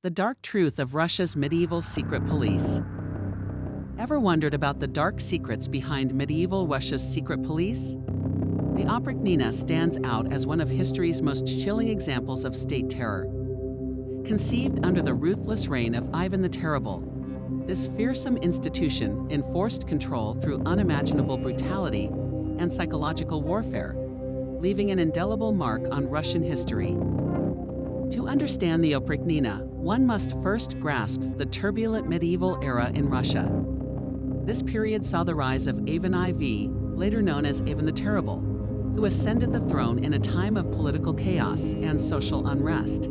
The dark truth of Russia's medieval secret police. Ever wondered about the dark secrets behind medieval Russia's secret police? The Oprichnina stands out as one of history's most chilling examples of state terror. Conceived under the ruthless reign of Ivan the Terrible, this fearsome institution enforced control through unimaginable brutality and psychological warfare, leaving an indelible mark on Russian history. To understand the Oprichnina, one must first grasp the turbulent medieval era in Russia. This period saw the rise of Ivan IV, later known as Ivan the Terrible, who ascended the throne in a time of political chaos and social unrest.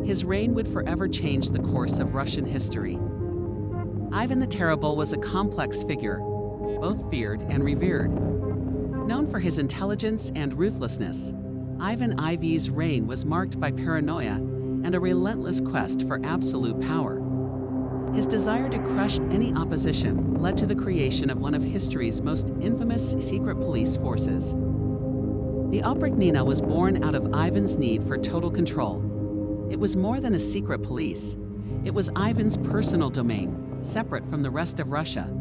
His reign would forever change the course of Russian history. Ivan the Terrible was a complex figure, both feared and revered. Known for his intelligence and ruthlessness, Ivan IV's reign was marked by paranoia and a relentless quest for absolute power. His desire to crush any opposition led to the creation of one of history's most infamous secret police forces. The Oprichnina was born out of Ivan's need for total control. It was more than a secret police. It was Ivan's personal domain, separate from the rest of Russia.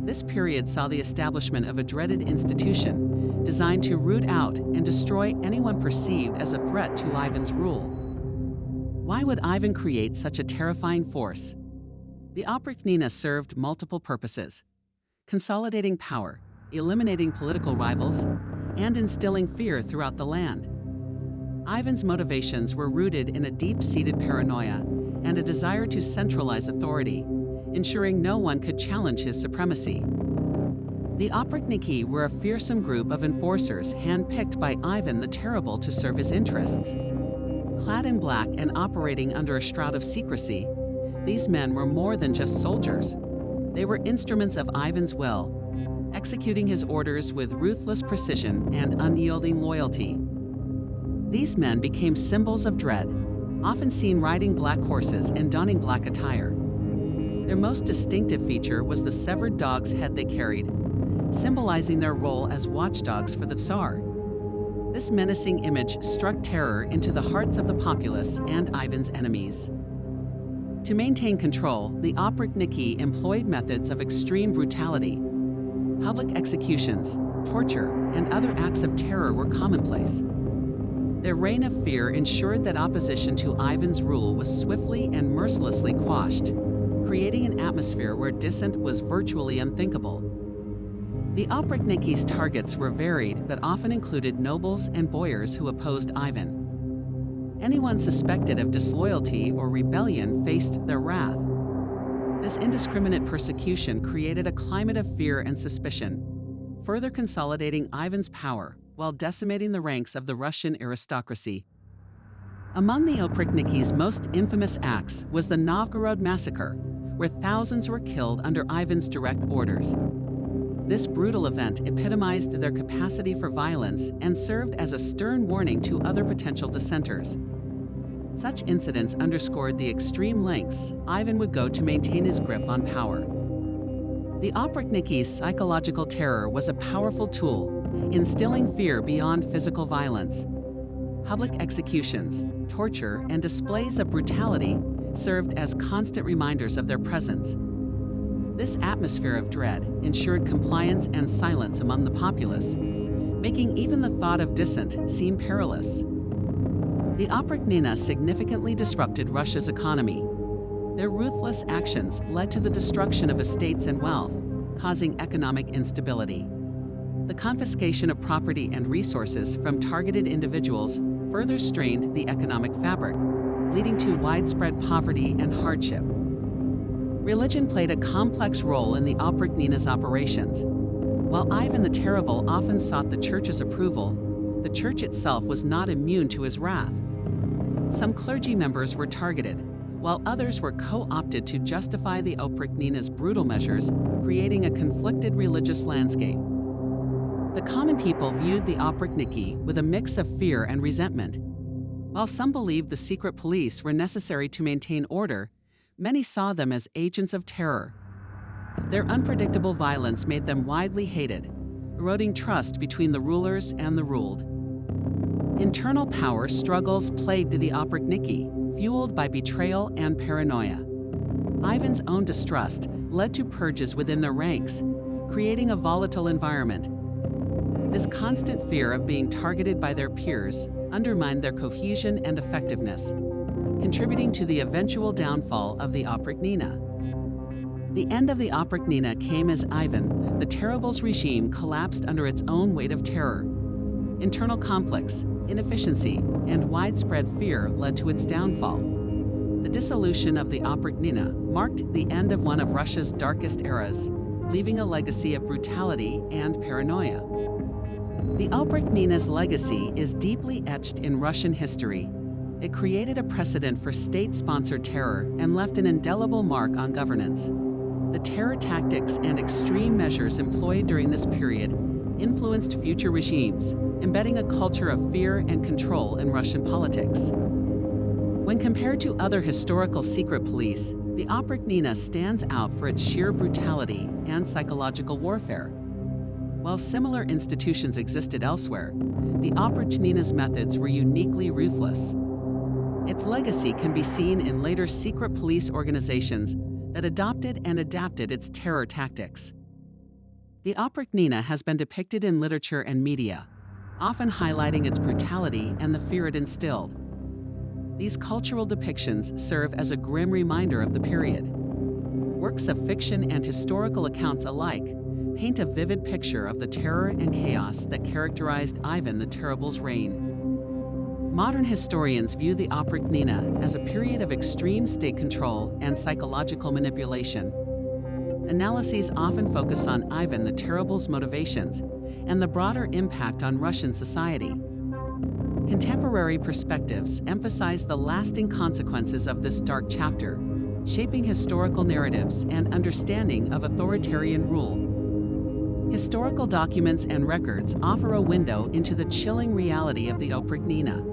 This period saw the establishment of a dreaded institution designed to root out and destroy anyone perceived as a threat to Ivan's rule. Why would Ivan create such a terrifying force? The Oprichnina served multiple purposes: consolidating power, eliminating political rivals, and instilling fear throughout the land. Ivan's motivations were rooted in a deep-seated paranoia and a desire to centralize authority, ensuring no one could challenge his supremacy. The Oprishniki were a fearsome group of enforcers handpicked by Ivan the Terrible to serve his interests. Clad in black and operating under a shroud of secrecy, these men were more than just soldiers. They were instruments of Ivan's will, executing his orders with ruthless precision and unyielding loyalty. These men became symbols of dread, often seen riding black horses and donning black attire. Their most distinctive feature was the severed dog's head they carried, symbolizing their role as watchdogs for the Tsar. This menacing image struck terror into the hearts of the populace and Ivan's enemies. To maintain control, the Oprichniki employed methods of extreme brutality. Public executions, torture, and other acts of terror were commonplace. Their reign of fear ensured that opposition to Ivan's rule was swiftly and mercilessly quashed, creating an atmosphere where dissent was virtually unthinkable. The Oprichniki's targets were varied but often included nobles and boyars who opposed Ivan. Anyone suspected of disloyalty or rebellion faced their wrath. This indiscriminate persecution created a climate of fear and suspicion, further consolidating Ivan's power while decimating the ranks of the Russian aristocracy. Among the Oprichniki's most infamous acts was the Novgorod Massacre, where thousands were killed under Ivan's direct orders. This brutal event epitomized their capacity for violence and served as a stern warning to other potential dissenters. Such incidents underscored the extreme lengths Ivan would go to maintain his grip on power. The Oprichniki's psychological terror was a powerful tool, instilling fear beyond physical violence. Public executions, torture, and displays of brutality served as constant reminders of their presence. This atmosphere of dread ensured compliance and silence among the populace, making even the thought of dissent seem perilous. The Oprichnina significantly disrupted Russia's economy. Their ruthless actions led to the destruction of estates and wealth, causing economic instability. The confiscation of property and resources from targeted individuals further strained the economic fabric, leading to widespread poverty and hardship. Religion played a complex role in the Oprichnina's operations. While Ivan the Terrible often sought the church's approval, the church itself was not immune to his wrath. Some clergy members were targeted, while others were co-opted to justify the Oprichnina's brutal measures, creating a conflicted religious landscape. The common people viewed the Oprichniki with a mix of fear and resentment. While some believed the secret police were necessary to maintain order, many saw them as agents of terror. Their unpredictable violence made them widely hated, eroding trust between the rulers and the ruled. Internal power struggles plagued the Oprishniki, fueled by betrayal and paranoia. Ivan's own distrust led to purges within their ranks, creating a volatile environment. This constant fear of being targeted by their peers undermined their cohesion and effectiveness, contributing to the eventual downfall of the Oprichnina. The end of the Oprishnina came as Ivan the Terrible's regime collapsed under its own weight of terror. Internal conflicts, inefficiency, and widespread fear led to its downfall. The dissolution of the Oprishnina marked the end of one of Russia's darkest eras, leaving a legacy of brutality and paranoia. The Oprichnina's legacy is deeply etched in Russian history. It created a precedent for state-sponsored terror and left an indelible mark on governance. The terror tactics and extreme measures employed during this period influenced future regimes, embedding a culture of fear and control in Russian politics. When compared to other historical secret police, the Oprichnina stands out for its sheer brutality and psychological warfare. While similar institutions existed elsewhere, the Oprichnina's methods were uniquely ruthless. Its legacy can be seen in later secret police organizations that adopted and adapted its terror tactics. The Oprishnina has been depicted in literature and media, often highlighting its brutality and the fear it instilled. These cultural depictions serve as a grim reminder of the period. Works of fiction and historical accounts alike paint a vivid picture of the terror and chaos that characterized Ivan the Terrible's reign. Modern historians view the Oprishnina as a period of extreme state control and psychological manipulation. Analyses often focus on Ivan the Terrible's motivations and the broader impact on Russian society. Contemporary perspectives emphasize the lasting consequences of this dark chapter, shaping historical narratives and understanding of authoritarian rule. Historical documents and records offer a window into the chilling reality of the Oprishnina.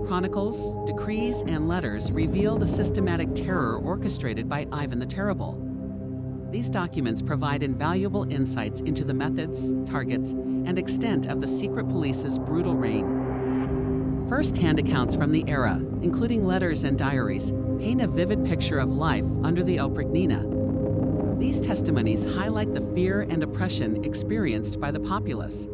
Chronicles, decrees, and letters reveal the systematic terror orchestrated by Ivan the Terrible. These documents provide invaluable insights into the methods, targets, and extent of the secret police's brutal reign. First-hand accounts from the era, including letters and diaries, paint a vivid picture of life under the Oprishnina. These testimonies highlight the fear and oppression experienced by the populace.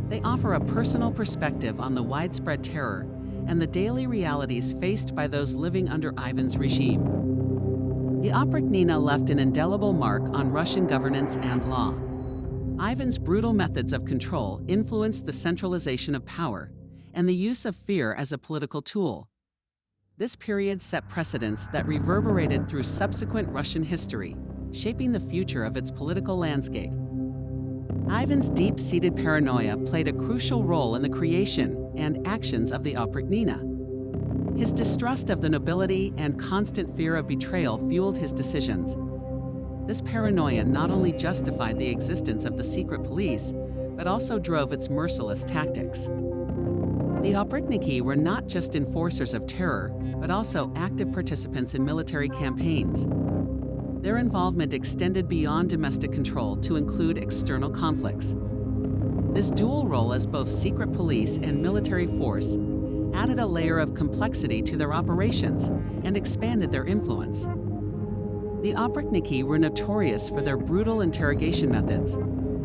They offer a personal perspective on the widespread terror and the daily realities faced by those living under Ivan's regime. The Oprishnina left an indelible mark on Russian governance and law. Ivan's brutal methods of control influenced the centralization of power and the use of fear as a political tool. This period set precedents that reverberated through subsequent Russian history, shaping the future of its political landscape. Ivan's deep-seated paranoia played a crucial role in the creation and actions of the Oprishnina. His distrust of the nobility and constant fear of betrayal fueled his decisions. This paranoia not only justified the existence of the secret police, but also drove its merciless tactics. The Oprishniki were not just enforcers of terror, but also active participants in military campaigns. Their involvement extended beyond domestic control to include external conflicts. This dual role as both secret police and military force added a layer of complexity to their operations and expanded their influence. The Oprishniki were notorious for their brutal interrogation methods,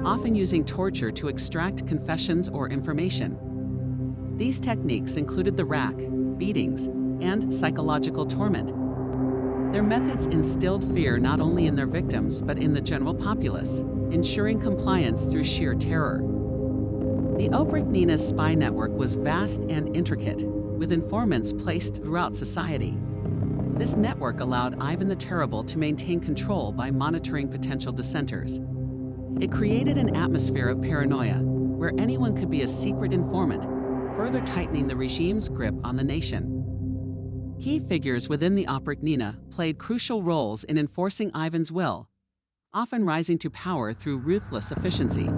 often using torture to extract confessions or information. These techniques included the rack, beatings, and psychological torment. Their methods instilled fear not only in their victims but in the general populace, ensuring compliance through sheer terror. The Oprishnina's spy network was vast and intricate, with informants placed throughout society. This network allowed Ivan the Terrible to maintain control by monitoring potential dissenters. It created an atmosphere of paranoia, where anyone could be a secret informant, further tightening the regime's grip on the nation. Key figures within the Oprishnina played crucial roles in enforcing Ivan's will, often rising to power through ruthless efficiency.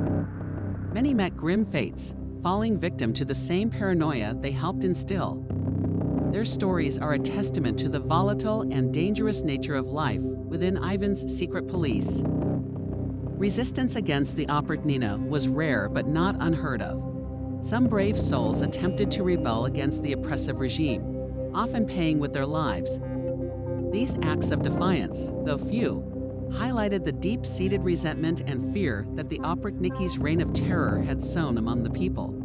Many met grim fates, falling victim to the same paranoia they helped instill. Their stories are a testament to the volatile and dangerous nature of life within Ivan's secret police. Resistance against the Oprishnina was rare but not unheard of. Some brave souls attempted to rebel against the oppressive regime, often paying with their lives. These acts of defiance, though few, highlighted the deep-seated resentment and fear that the Oprichnike's reign of terror had sown among the people.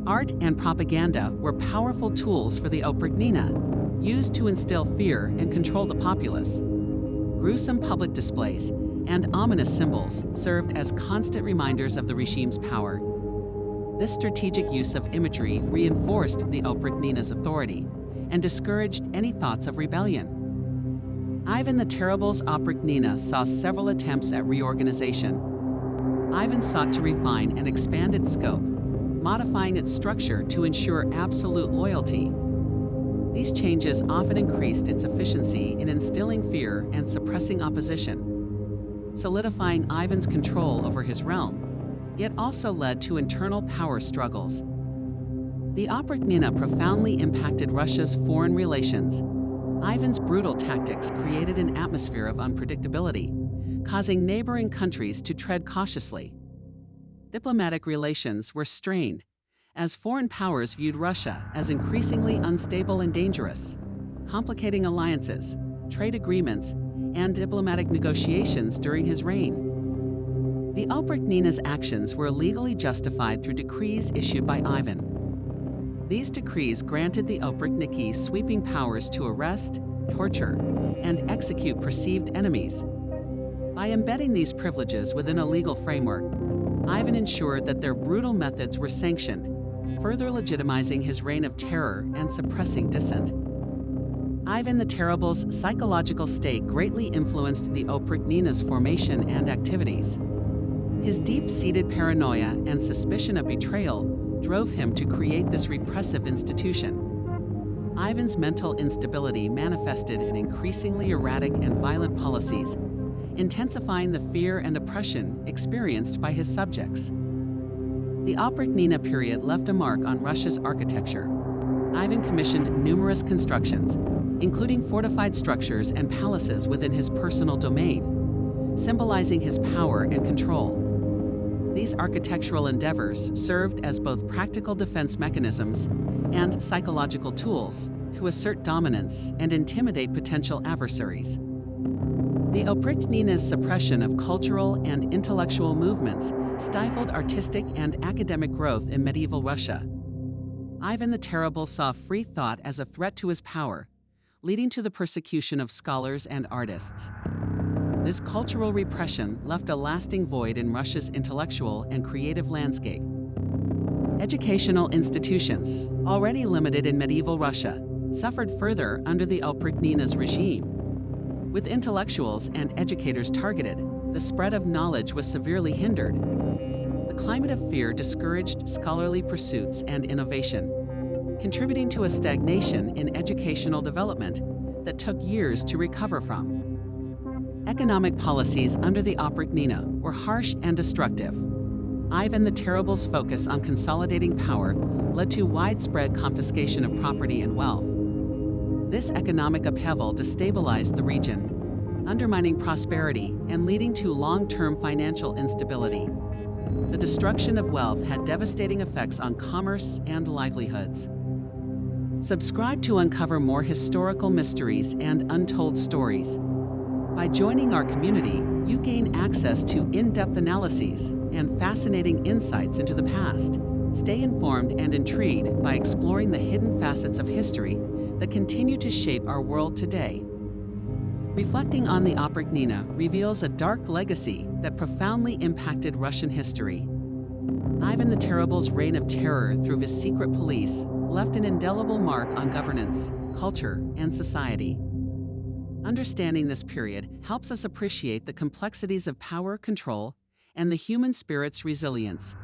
Art and propaganda were powerful tools for the Oprishnina, used to instill fear and control the populace. Gruesome public displays and ominous symbols served as constant reminders of the regime's power. This strategic use of imagery reinforced the Oprichnina's authority and discouraged any thoughts of rebellion. Ivan the Terrible's Oprichnina saw several attempts at reorganization. Ivan sought to refine and expand its scope, modifying its structure to ensure absolute loyalty. These changes often increased its efficiency in instilling fear and suppressing opposition, solidifying Ivan's control over his realm, yet also led to internal power struggles. The Oprishnina profoundly impacted Russia's foreign relations. Ivan's brutal tactics created an atmosphere of unpredictability, causing neighboring countries to tread cautiously. Diplomatic relations were strained, as foreign powers viewed Russia as increasingly unstable and dangerous, complicating alliances, trade agreements, and diplomatic negotiations during his reign. The Oprichnina's actions were legally justified through decrees issued by Ivan. These decrees granted the Oprishniki sweeping powers to arrest, torture, and execute perceived enemies. By embedding these privileges within a legal framework, Ivan ensured that their brutal methods were sanctioned, further legitimizing his reign of terror and suppressing dissent. Ivan the Terrible's psychological state greatly influenced the Oprishnina's formation and activities. His deep-seated paranoia and suspicion of betrayal drove him to create this repressive institution. Ivan's mental instability manifested in increasingly erratic and violent policies, intensifying the fear and oppression experienced by his subjects. The Oprishnina period left a mark on Russia's architecture. Ivan commissioned numerous constructions, including fortified structures and palaces within his personal domain, symbolizing his power and control. These architectural endeavors served as both practical defense mechanisms and psychological tools to assert dominance and intimidate potential adversaries. The Oprichnina's suppression of cultural and intellectual movements stifled artistic and academic growth in medieval Russia. Ivan the Terrible saw free thought as a threat to his power, leading to the persecution of scholars and artists. This cultural repression left a lasting void in Russia's intellectual and creative landscape. Educational institutions, already limited in medieval Russia, suffered further under the Oprishnina's regime. With intellectuals and educators targeted, the spread of knowledge was severely hindered. The climate of fear discouraged scholarly pursuits and innovation, contributing to a stagnation in educational development that took years to recover from. Economic policies under the Oprishnina were harsh and destructive. Ivan the Terrible's focus on consolidating power led to widespread confiscation of property and wealth. This economic upheaval destabilized the region, undermining prosperity and leading to long-term financial instability. The destruction of wealth had devastating effects on commerce and livelihoods. Subscribe to uncover more historical mysteries and untold stories. By joining our community, you gain access to in-depth analyses and fascinating insights into the past. Stay informed and intrigued by exploring the hidden facets of history that continue to shape our world today. Reflecting on the Oprishnina reveals a dark legacy that profoundly impacted Russian history. Ivan the Terrible's reign of terror through his secret police left an indelible mark on governance, culture, and society. Understanding this period helps us appreciate the complexities of power, control, and the human spirit's resilience.